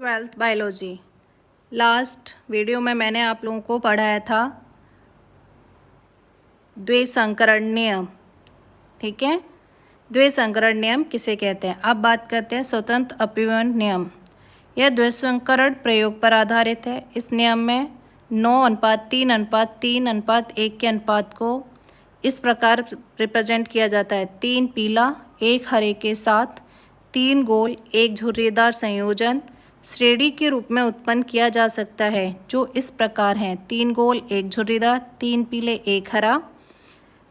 12th biology. Last video में मैंने आप लोगों को पढ़ाया था द्विसंकरण नियम। ठीक है, द्विसंकरण नियम किसे कहते हैं। अब बात करते हैं स्वतंत्र अपव्यय नियम। यह द्विसंकरण प्रयोग पर आधारित है। इस नियम में 9:3:3:1 के अनुपात को इस प्रकार रिप्रेजेंट किया जाता है। 3 पीला 1 हरे के साथ 3 गोल 1 झुर्रीदार संयोजन श्रेणी के रूप में उत्पन्न किया जा सकता है, जो इस प्रकार हैं। 3 गोल 1 झुर्रीदार, 3 पीले 1 हरा,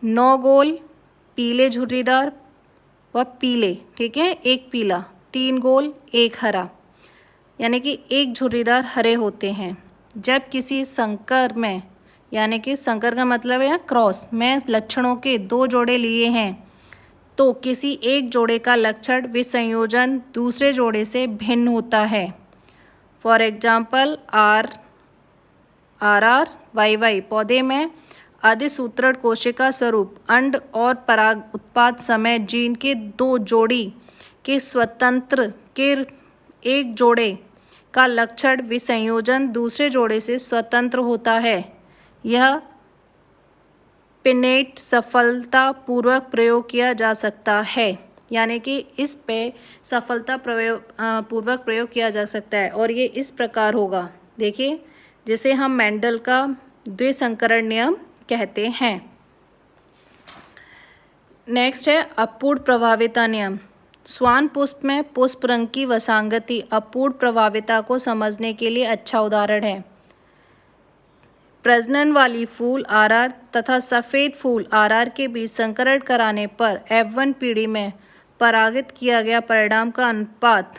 9 गोल पीले झुर्रीदार व पीले, ठीक है, 1 पीला, 3 गोल 1 हरा, यानी कि 1 झुर्रीदार हरे होते हैं। जब किसी संकर में, यानी कि संकर का मतलब है क्रॉस में, लक्षणों के 2 जोड़े लिए हैं तो किसी एक जोड़े का लक्षण विसंयोजन दूसरे जोड़े से भिन्न होता है। For example R R Y Y पौधे में अधिसूत्रण कोशिका स्वरूप अंड और पराग उत्पाद समय जीन के 2 जोड़ी के स्वतंत्र के एक जोड़े का लक्षण विसंयोजन दूसरे जोड़े से स्वतंत्र होता है। यह पिनेट सफलतापूर्वक प्रयोग किया जा सकता है, यानी कि इस पे पूर्वक प्रयोग किया जा सकता है और ये इस प्रकार होगा। देखिए, जिसे हम मेंडल का द्विसंकरण नियम कहते हैं। नेक्स्ट है अपूर्ण प्रभाविता नियम। स्वान पुष्प में पुष्प रंग की वसांगति अपूर्ण प्रभाविता को समझने के लिए अच्छा उदाहरण है। प्रजनन वाली फूल आरआर तथा सफ़ेद फूल आरआर के बीच संकरण कराने पर F1 पीढ़ी में परागित किया गया परिणाम का अनुपात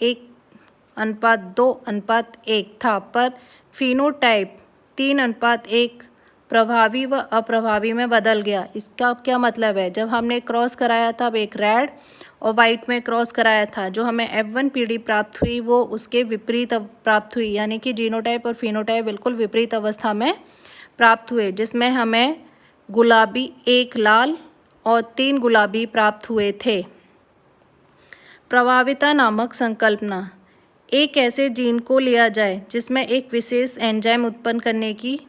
1:2:1 था, पर फिनोटाइप 3:1 प्रभावी व अप्रभावी में बदल गया। इसका क्या मतलब है, जब हमने क्रॉस कराया था, अब एक रेड और वाइट में क्रॉस कराया था, जो हमें F1 पीढ़ी प्राप्त हुई वो उसके विपरीत प्राप्त हुई, यानी कि जीनोटाइप और फिनोटाइप बिल्कुल विपरीत अवस्था में प्राप्त हुए, जिसमें हमें गुलाबी 1 लाल और 3 गुलाबी प्राप्त हुए थे। प्रभाविता नामक संकल्पना। एक ऐसे जीन को लिया जाए जिसमें एक विशेष एंजाइम उत्पन्न करने की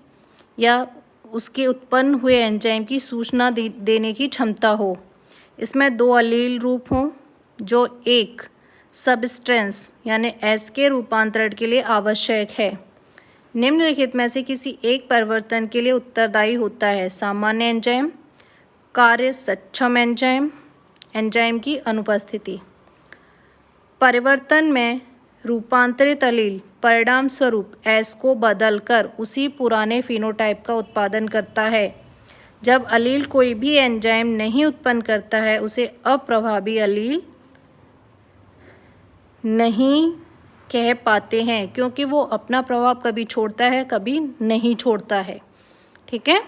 या उसके उत्पन्न हुए एंजाइम की सूचना देने की क्षमता हो। इसमें 2 अलील रूप हों जो एक सबस्टेंस यानी एस के रूपांतरण के लिए आवश्यक है। निम्नलिखित में से किसी एक परिवर्तन के लिए उत्तरदायी होता है। सामान्य एंजाइम, कार्य सक्षम एंजाइम की अनुपस्थिति। परिवर्तन में रूपांतरित अलील परिणाम स्वरूप एस को बदलकर उसी पुराने फिनोटाइप का उत्पादन करता है। जब अलील कोई भी एंजाइम नहीं उत्पन्न करता है उसे अप्रभावी अलील नहीं कह पाते हैं, क्योंकि वो अपना प्रभाव कभी छोड़ता है कभी नहीं छोड़ता है। ठीक है,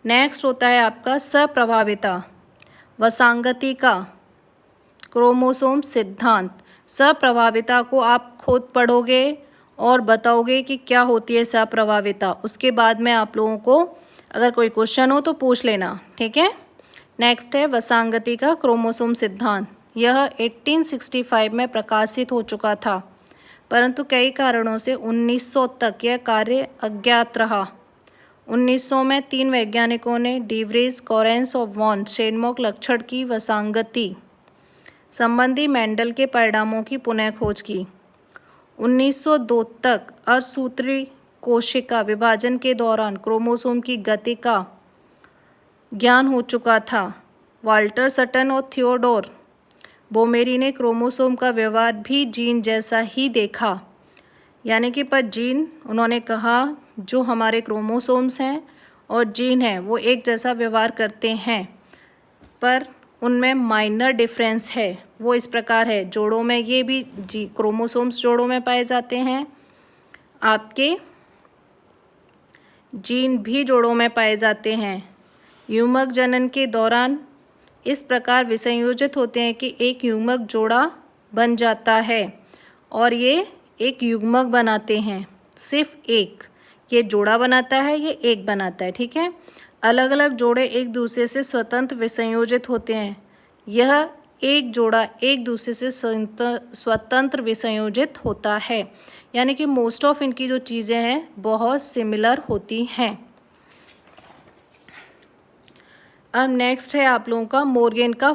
नेक्स्ट होता है आपका सप्रभाविता। वसांगति का क्रोमोसोम सिद्धांत। सप्रभाविता को आप खुद पढ़ोगे और बताओगे कि क्या होती है सप्रभाविता। उसके बाद में आप लोगों को अगर कोई क्वेश्चन हो तो पूछ लेना। ठीक है, नेक्स्ट है वसांगति का क्रोमोसोम सिद्धांत। यह 1865 में प्रकाशित हो चुका था, परंतु कई कारणों से 1900 तक यह कार्य अज्ञात रहा। 1900 में 3 वैज्ञानिकों ने डीवरीज, कॉरेंस और वॉन शेनमोक लक्षण की वसांगति संबंधी मेंडल के परिणामों की पुनः खोज की। 1902 तक अर्धसूत्री कोशिका विभाजन के दौरान क्रोमोसोम की गति का ज्ञान हो चुका था। वाल्टर सटन और थियोडोर बोमेरी ने क्रोमोसोम का व्यवहार भी जीन जैसा ही देखा, यानी कि पर जीन, उन्होंने कहा जो हमारे क्रोमोसोम्स हैं और जीन हैं वो एक जैसा व्यवहार करते हैं, पर उनमें माइनर डिफरेंस है। वो इस प्रकार है, जोड़ों में ये भी क्रोमोसोम्स जोड़ों में पाए जाते हैं, आपके जीन भी जोड़ों में पाए जाते हैं। युग्मक जनन के दौरान इस प्रकार विसंयोजित होते हैं कि एक युग्मक जोड़ा बन जाता है और ये एक युग्मक बनाते हैं। सिर्फ एक ये जोड़ा बनाता है, ये एक बनाता है। ठीक है, अलग अलग जोड़े एक दूसरे से स्वतंत्र विसंयोजित होते हैं। यह एक जोड़ा एक दूसरे से स्वतंत्र विसंयोजित होता है, यानी कि मोस्ट ऑफ इनकी जो चीज़ें हैं बहुत सिमिलर होती हैं। अब नेक्स्ट है आप लोगों का मॉर्गन का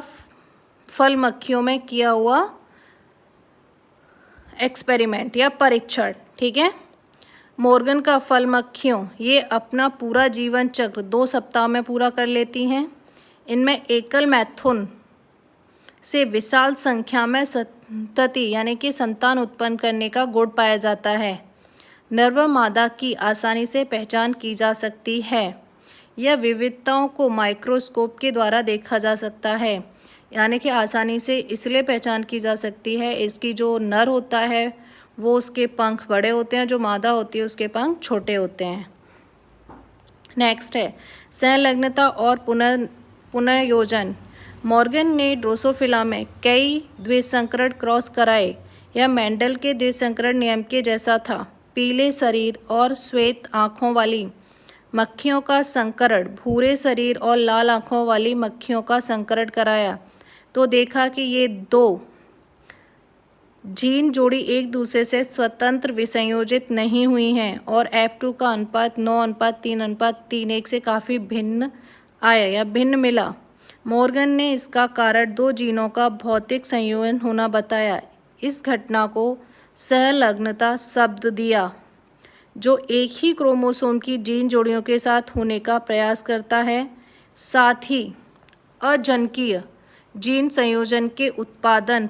फल मक्खियों में किया हुआ एक्सपेरिमेंट या परीक्षण। ठीक है, मॉर्गन का फल मक्खियों ये अपना पूरा जीवन चक्र 2 सप्ताह में पूरा कर लेती हैं। इनमें एकल मैथुन से विशाल संख्या में संतति यानी कि संतान उत्पन्न करने का गुण पाया जाता है। नर व मादा की आसानी से पहचान की जा सकती है। यह विविधताओं को माइक्रोस्कोप के द्वारा देखा जा सकता है, यानी कि आसानी से इसलिए पहचान की जा सकती है, इसकी जो नर होता है वो उसके पंख बड़े होते हैं, जो मादा होती है उसके पंख छोटे होते हैं। नेक्स्ट है संलग्नता और पुनर्योजन। मॉर्गन ने ड्रोसोफिला में कई द्विसंकरण क्रॉस कराए। यह मेंडल के द्विसंकरण नियम के जैसा था। पीले शरीर और श्वेत आँखों वाली मक्खियों का संकरण भूरे शरीर और लाल आँखों वाली मक्खियों का संकरण कराया तो देखा कि ये 2 जीन जोड़ी एक दूसरे से स्वतंत्र विसंयोजित नहीं हुई हैं और F2 का अनुपात 9:3:3 से काफ़ी भिन्न आया या भिन्न मिला। मॉर्गन ने इसका कारण 2 जीनों का भौतिक संयोजन होना बताया। इस घटना को सहलग्नता शब्द दिया, जो एक ही क्रोमोसोम की जीन जोड़ियों के साथ होने का प्रयास करता है। साथ ही अजनकीय जीन संयोजन के उत्पादन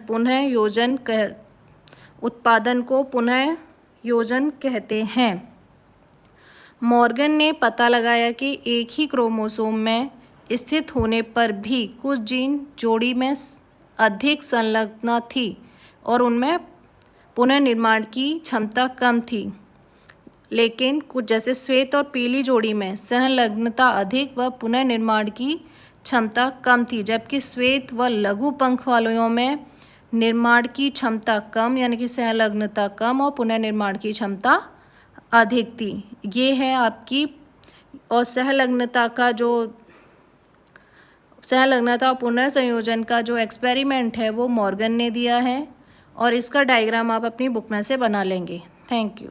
को पुनः योजन कहते हैं। मॉर्गन ने पता लगाया कि एक ही क्रोमोसोम में स्थित होने पर भी कुछ जीन जोड़ी में अधिक संलग्न थी और उनमें पुनर्निर्माण की क्षमता कम थी, लेकिन कुछ जैसे श्वेत और पीली जोड़ी में संलग्नता अधिक व पुनर्निर्माण की क्षमता कम थी, जबकि श्वेत व लघु पंख वालों में निर्माण की क्षमता कम यानी कि संलग्नता कम और पुनर्निर्माण की क्षमता अधिक थी। ये है आपकी और सहलग्नता और पुनर्संयोजन का जो एक्सपेरिमेंट है वो मॉर्गन ने दिया है और इसका डायग्राम आप अपनी बुक में से बना लेंगे। Thank you.